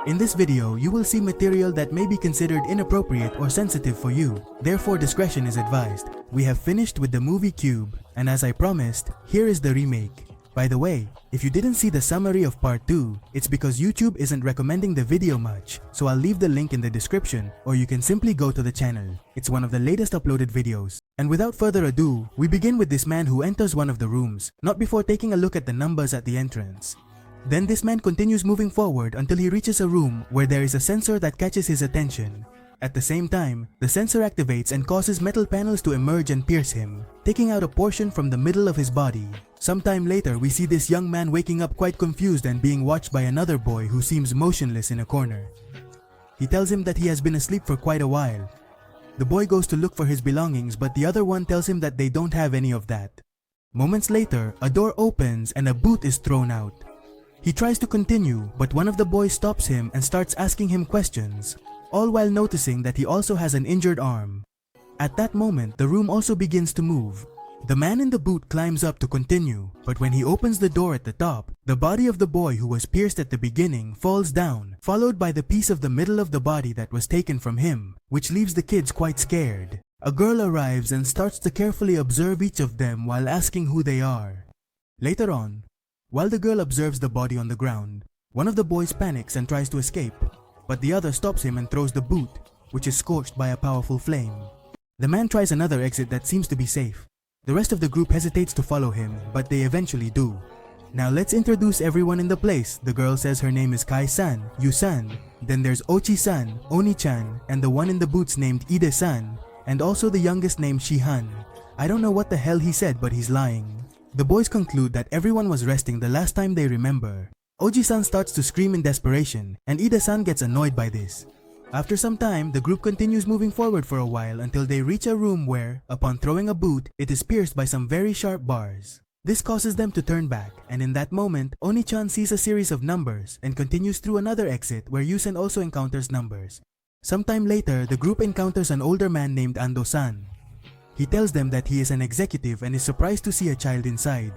In this video, you will see material that may be considered inappropriate or sensitive for you. Therefore, discretion is advised. We have finished with the movie Cube, and as I promised, here is the remake. By the way, if you didn't see the summary of part 2, it's because YouTube isn't recommending the video much, so I'll leave the link in the description, or you can simply go to the channel. It's one of the latest uploaded videos. And without further ado, we begin with this man who enters one of the rooms, not before taking a look at the numbers at the entrance. Then this man continues moving forward until he reaches a room where there is a sensor that catches his attention. At the same time, the sensor activates and causes metal panels to emerge and pierce him, taking out a portion from the middle of his body. Sometime later, we see this young man waking up quite confused and being watched by another boy who seems motionless in a corner. He tells him that he has been asleep for quite a while. The boy goes to look for his belongings, but the other one tells him that they don't have any of that. Moments later, a door opens and a boot is thrown out. He tries to continue, but one of the boys stops him and starts asking him questions, all while noticing that he also has an injured arm. At that moment, the room also begins to move. The man in the boot climbs up to continue, but when he opens the door at the top, the body of the boy who was pierced at the beginning falls down, followed by the piece of the middle of the body that was taken from him, which leaves the kids quite scared. A girl arrives and starts to carefully observe each of them while asking who they are. Later on, while the girl observes the body on the ground, one of the boys panics and tries to escape, but the other stops him and throws the boot, which is scorched by a powerful flame. The man tries another exit that seems to be safe. The rest of the group hesitates to follow him, but they eventually do. Now let's introduce everyone in the place. The girl says her name is Kai-san, Yu-san, then there's Ochi-san, Oni-chan, and the one in the boots named Ide-san, and also the youngest named Shihan. I don't know what the hell he said, but he's lying. The boys conclude that everyone was resting the last time they remember. Oji-san starts to scream in desperation, and Ida-san gets annoyed by this. After some time, the group continues moving forward for a while until they reach a room where, upon throwing a boot, it is pierced by some very sharp bars. This causes them to turn back, and in that moment, Oni-chan sees a series of numbers and continues through another exit where Yusen also encounters numbers. Sometime later, the group encounters an older man named Ando-san. He tells them that he is an executive and is surprised to see a child inside.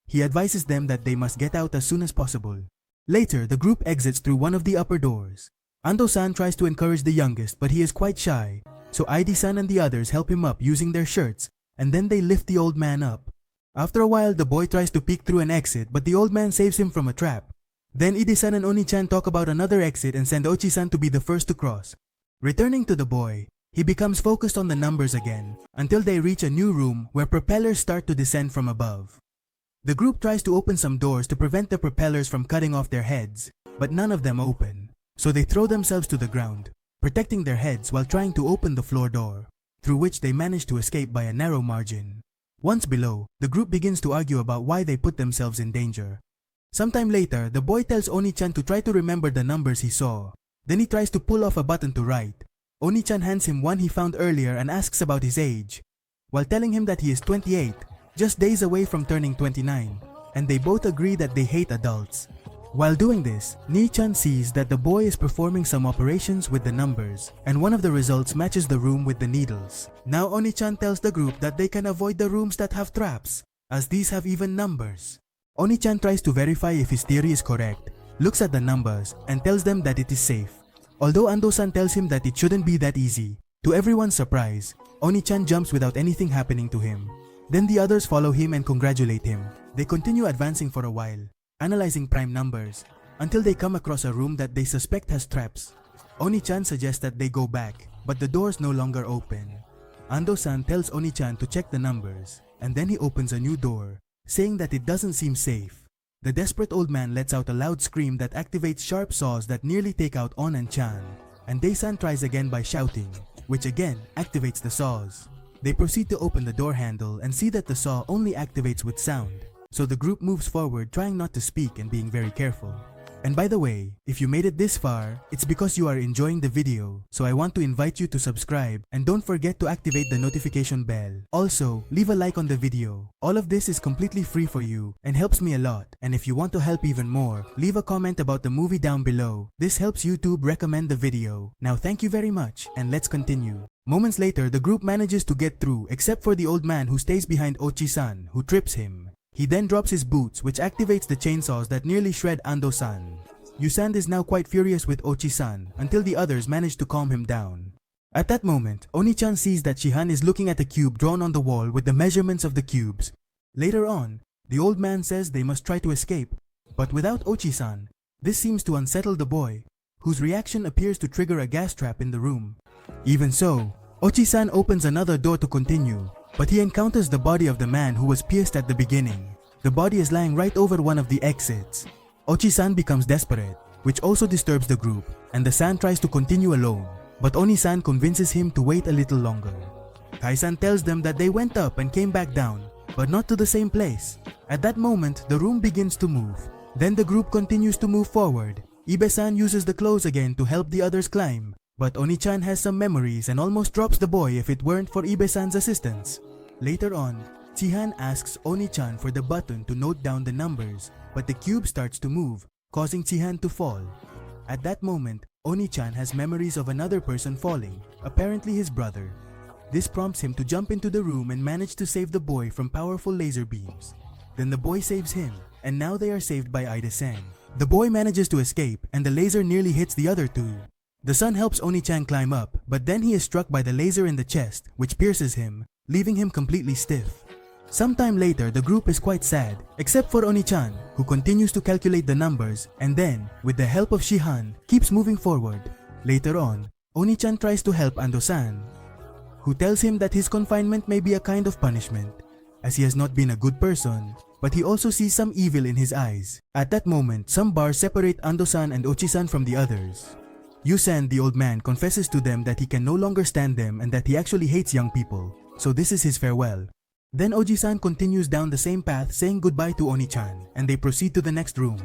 He advises them that they must get out as soon as possible. Later, the group exits through one of the upper doors. Ando-san tries to encourage the youngest, but he is quite shy, so Ide-san and the others help him up using their shirts, and then they lift the old man up. After a while, the boy tries to peek through an exit, but the old man saves him from a trap. Then Ide-san and Oni-chan talk about another exit and send Ochi-san to be the first to cross. Returning to the boy, he becomes focused on the numbers again, until they reach a new room where propellers start to descend from above. The group tries to open some doors to prevent the propellers from cutting off their heads, but none of them open, so they throw themselves to the ground, protecting their heads while trying to open the floor door, through which they manage to escape by a narrow margin. Once below, the group begins to argue about why they put themselves in danger. Sometime later, the boy tells Oni-chan to try to remember the numbers he saw. Then he tries to pull off a button to write. Oni-chan hands him one he found earlier and asks about his age, while telling him that he is 28, just days away from turning 29, and they both agree that they hate adults. While doing this, Ni-chan sees that the boy is performing some operations with the numbers, and one of the results matches the room with the needles. Now Oni-chan tells the group that they can avoid the rooms that have traps, as these have even numbers. Oni-chan tries to verify if his theory is correct, looks at the numbers, and tells them that it is safe. Although Ando-san tells him that it shouldn't be that easy, to everyone's surprise, Oni-chan jumps without anything happening to him. Then the others follow him and congratulate him. They continue advancing for a while, analyzing prime numbers, until they come across a room that they suspect has traps. Oni-chan suggests that they go back, but the doors no longer open. Ando-san tells Oni-chan to check the numbers, and then he opens a new door, saying that it doesn't seem safe. The desperate old man lets out a loud scream that activates sharp saws that nearly take out On and Chan, and Dae-san tries again by shouting, which again activates the saws. They proceed to open the door handle and see that the saw only activates with sound, so the group moves forward trying not to speak and being very careful. And by the way, if you made it this far, it's because you are enjoying the video, so I want to invite you to subscribe and don't forget to activate the notification bell. Also, leave a like on the video. All of this is completely free for you and helps me a lot, and if you want to help even more, leave a comment about the movie down below. This helps YouTube recommend the video. Now thank you very much, and let's continue. Moments later, the group manages to get through except for the old man who stays behind Ochi-san, who trips him. He then drops his boots, which activates the chainsaws that nearly shred Ando-san. Yusan is now quite furious with Ochi-san until the others manage to calm him down. At that moment, Oni-chan sees that Shihan is looking at a cube drawn on the wall with the measurements of the cubes. Later on, the old man says they must try to escape, but without Ochi-san, this seems to unsettle the boy, whose reaction appears to trigger a gas trap in the room. Even so, Ochi-san opens another door to continue, but he encounters the body of the man who was pierced at the beginning. The body is lying right over one of the exits. Ochi-san becomes desperate, which also disturbs the group, and the san tries to continue alone, but Oni-san convinces him to wait a little longer. Kai-san tells them that they went up and came back down, but not to the same place. At that moment, the room begins to move. Then the group continues to move forward. Ibe-san uses the clothes again to help the others climb, but Oni-chan has some memories and almost drops the boy if it weren't for Ibe-san's assistance. Later on, Chihan asks Oni-chan for the button to note down the numbers, but the cube starts to move, causing Chihan to fall. At that moment, Oni-chan has memories of another person falling, apparently his brother. This prompts him to jump into the room and manage to save the boy from powerful laser beams. Then the boy saves him, and now they are saved by Ida-san. The boy manages to escape, and the laser nearly hits the other two. The son helps Oni-chan climb up, but then he is struck by the laser in the chest, which pierces him, leaving him completely stiff. Sometime later, the group is quite sad, except for Oni-chan, who continues to calculate the numbers and then, with the help of Shihan, keeps moving forward. Later on, Oni-chan tries to help Ando-san, who tells him that his confinement may be a kind of punishment, as he has not been a good person, but he also sees some evil in his eyes. At that moment, some bars separate Ando-san and Ochi-san from the others. Yusan, the old man, confesses to them that he can no longer stand them and that he actually hates young people, so this is his farewell. Then Oji-san continues down the same path saying goodbye to Oni-chan, and they proceed to the next room.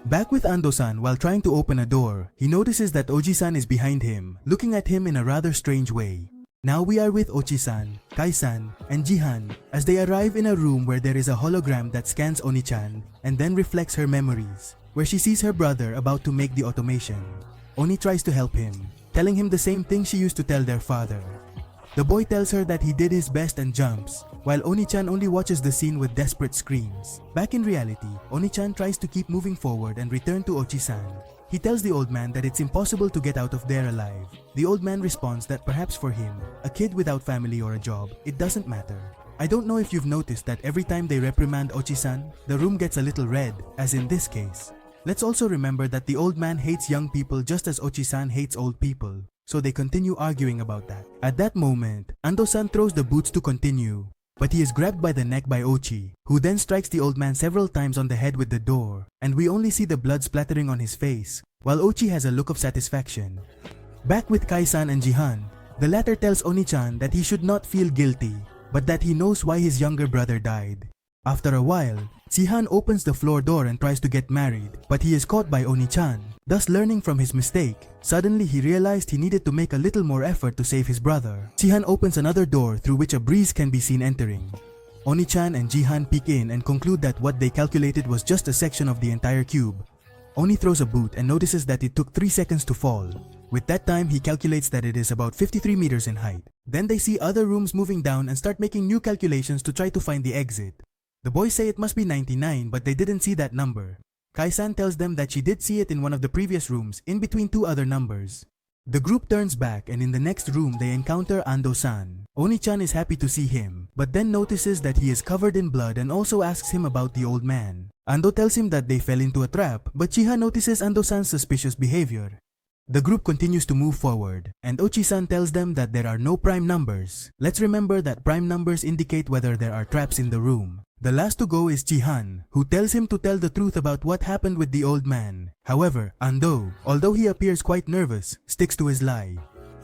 Back with Ando-san, while trying to open a door, he notices that Oji-san is behind him, looking at him in a rather strange way. Now we are with Ochi-san, Kai-san, and Jihan as they arrive in a room where there is a hologram that scans Oni-chan and then reflects her memories, where she sees her brother about to make the automation. Oni tries to help him, telling him the same thing she used to tell their father. The boy tells her that he did his best and jumps, while Oni-chan only watches the scene with desperate screams. Back in reality, Oni-chan tries to keep moving forward and return to Ochi-san. He tells the old man that it's impossible to get out of there alive. The old man responds that perhaps for him, a kid without family or a job, it doesn't matter. I don't know if you've noticed that every time they reprimand Ochi-san, the room gets a little red, as in this case. Let's also remember that the old man hates young people just as Ochi-san hates old people, so they continue arguing about that. At that moment, Ando-san throws the boots to continue, but he is grabbed by the neck by Ochi, who then strikes the old man several times on the head with the door, and we only see the blood splattering on his face, while Ochi has a look of satisfaction. Back with Kai-san and Jihan, the latter tells Oni-chan that he should not feel guilty, but that he knows why his younger brother died. After a while, Jihan opens the floor door and tries to get married, but he is caught by Oni-chan. Thus learning from his mistake, suddenly he realized he needed to make a little more effort to save his brother. Jihan opens another door through which a breeze can be seen entering. Oni-chan and Jihan peek in and conclude that what they calculated was just a section of the entire cube. Oni throws a boot and notices that it took 3 seconds to fall. With that time, he calculates that it is about 53 meters in height. Then they see other rooms moving down and start making new calculations to try to find the exit. The boys say it must be 99, but they didn't see that number. Kai-san tells them that she did see it in one of the previous rooms, in between 2 other numbers. The group turns back and in the next room they encounter Ando-san. Oni-chan is happy to see him, but then notices that he is covered in blood and also asks him about the old man. Ando tells him that they fell into a trap, but Chiha notices Ando-san's suspicious behavior. The group continues to move forward, and Ochi-san tells them that there are no prime numbers. Let's remember that prime numbers indicate whether there are traps in the room. The last to go is Chihan, who tells him to tell the truth about what happened with the old man. However, Ando, although he appears quite nervous, sticks to his lie.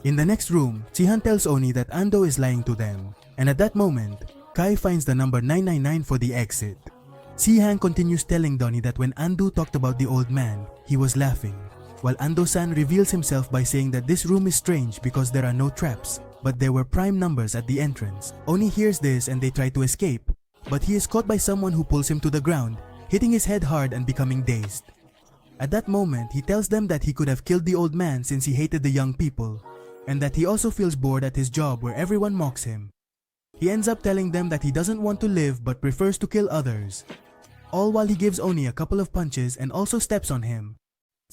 In the next room, Chihan tells Oni that Ando is lying to them, and at that moment, Kai finds the number 999 for the exit. Chihan continues telling Donnie that when Ando talked about the old man, he was laughing, while Ando-san reveals himself by saying that this room is strange because there are no traps, but there were prime numbers at the entrance. Oni hears this and they try to escape, but he is caught by someone who pulls him to the ground, hitting his head hard and becoming dazed. At that moment, he tells them that he could have killed the old man since he hated the young people, and that he also feels bored at his job where everyone mocks him. He ends up telling them that he doesn't want to live but prefers to kill others, all while he gives Oni a couple of punches and also steps on him.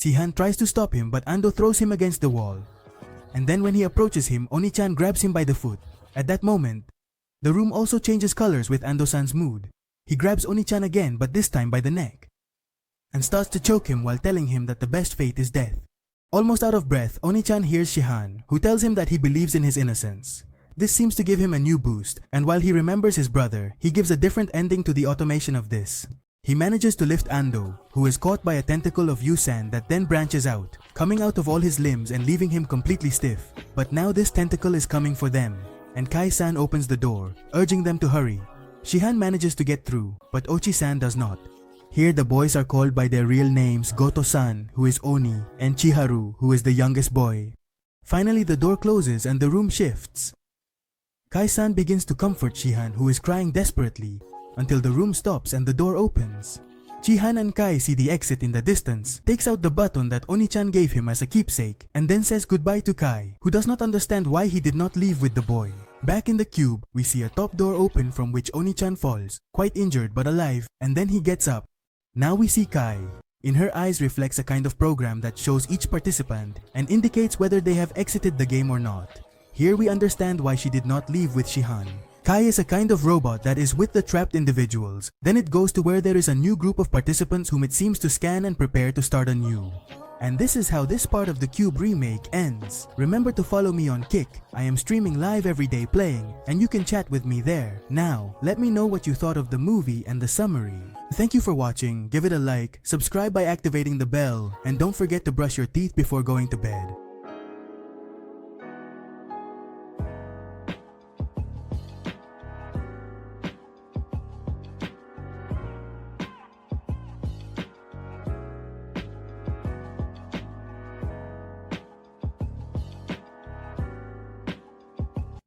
Shihan tries to stop him but Ando throws him against the wall. And then when he approaches him, Oni-chan grabs him by the foot. At that moment, the room also changes colors with Ando-san's mood. He grabs Oni-chan again but this time by the neck and starts to choke him while telling him that the best fate is death. Almost out of breath, Oni-chan hears Shihan, who tells him that he believes in his innocence. This seems to give him a new boost, and while he remembers his brother, he gives a different ending to the automation of this. He manages to lift Ando, who is caught by a tentacle of Yusan that then branches out, coming out of all his limbs and leaving him completely stiff. But now this tentacle is coming for them, and Kai-san opens the door, urging them to hurry. Shihan manages to get through, but Ochi-san does not. Here the boys are called by their real names, Goto-san, who is Oni, and Chiharu, who is the youngest boy. Finally the door closes and the room shifts. Kai-san begins to comfort Shihan, who is crying desperately, until the room stops and the door opens. Shihan and Kai see the exit in the distance, takes out the button that Oni-chan gave him as a keepsake, and then says goodbye to Kai, who does not understand why he did not leave with the boy. Back in the cube, we see a top door open from which Oni-chan falls, quite injured but alive, and then he gets up. Now we see Kai. In her eyes reflects a kind of program that shows each participant and indicates whether they have exited the game or not. Here we understand why she did not leave with Shihan. Kai is a kind of robot that is with the trapped individuals. Then it goes to where there is a new group of participants whom it seems to scan and prepare to start anew. And this is how this part of the Cube remake ends. Remember to follow me on Kick. I am streaming live every day playing, and you can chat with me there. Now, let me know what you thought of the movie and the summary. Thank you for watching, give it a like, subscribe by activating the bell, and don't forget to brush your teeth before going to bed.